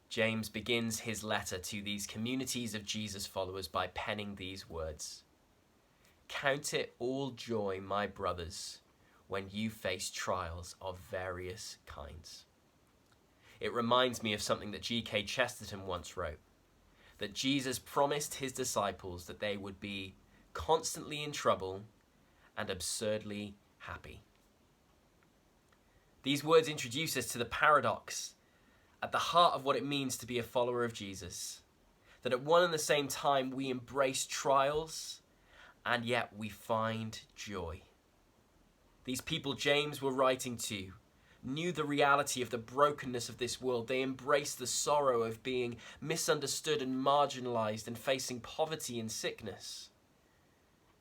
James begins his letter to these communities of Jesus followers by penning these words. Count it all joy, my brothers, when you face trials of various kinds. It reminds me of something that G.K. Chesterton once wrote, that Jesus promised his disciples that they would be constantly in trouble and absurdly happy. These words introduce us to the paradox at the heart of what it means to be a follower of Jesus, that at one and the same time we embrace trials and yet we find joy. These people James were writing to knew the reality of the brokenness of this world. They embraced the sorrow of being misunderstood and marginalized and facing poverty and sickness.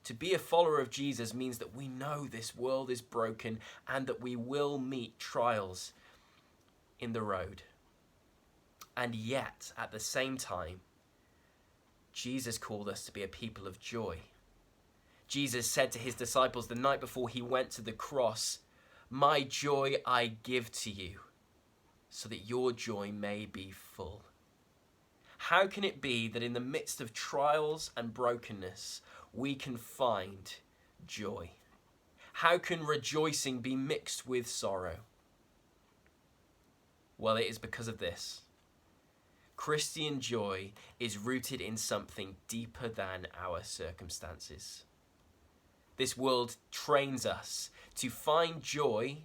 To be a follower of Jesus means that we know this world is broken and that we will meet trials in the road. And yet, at the same time, Jesus called us to be a people of joy. Jesus said to his disciples the night before he went to the cross, "My joy I give to you, so that your joy may be full." How can it be that in the midst of trials and brokenness, we can find joy? How can rejoicing be mixed with sorrow? Well, it is because of this. Christian joy is rooted in something deeper than our circumstances. This world trains us to find joy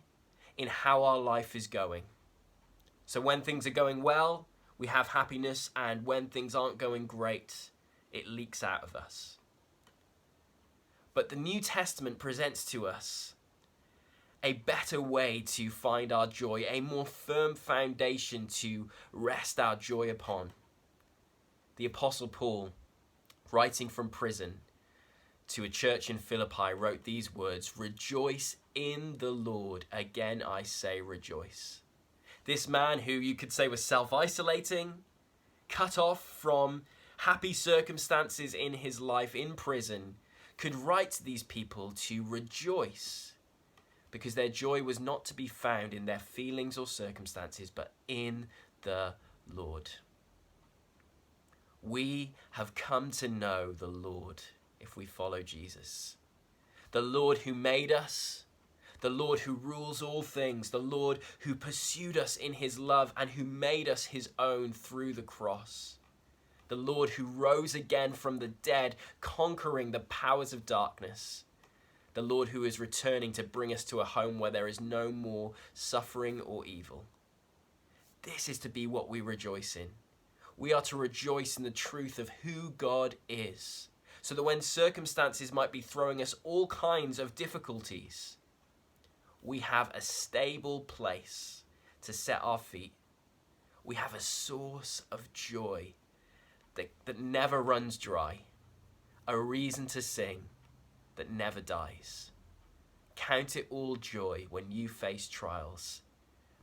in how our life is going. So when things are going well, we have happiness, and when things aren't going great, it leaks out of us. But the New Testament presents to us a better way to find our joy, a more firm foundation to rest our joy upon. The Apostle Paul, writing from prison to a church in Philippi, wrote these words, "Rejoice in the Lord. Again I say rejoice." This man, who you could say was self-isolating, cut off from happy circumstances in his life in prison, could write to these people to rejoice, because their joy was not to be found in their feelings or circumstances, but in the Lord. We have come to know the Lord if we follow Jesus. The Lord who made us, the Lord who rules all things, the Lord who pursued us in his love and who made us his own through the cross. The Lord who rose again from the dead, conquering the powers of darkness. The Lord who is returning to bring us to a home where there is no more suffering or evil. This is to be what we rejoice in. We are to rejoice in the truth of who God is, so that when circumstances might be throwing us all kinds of difficulties, we have a stable place to set our feet. We have a source of joy that never runs dry, a reason to sing that never dies. Count it all joy when you face trials,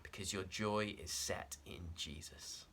because your joy is set in Jesus.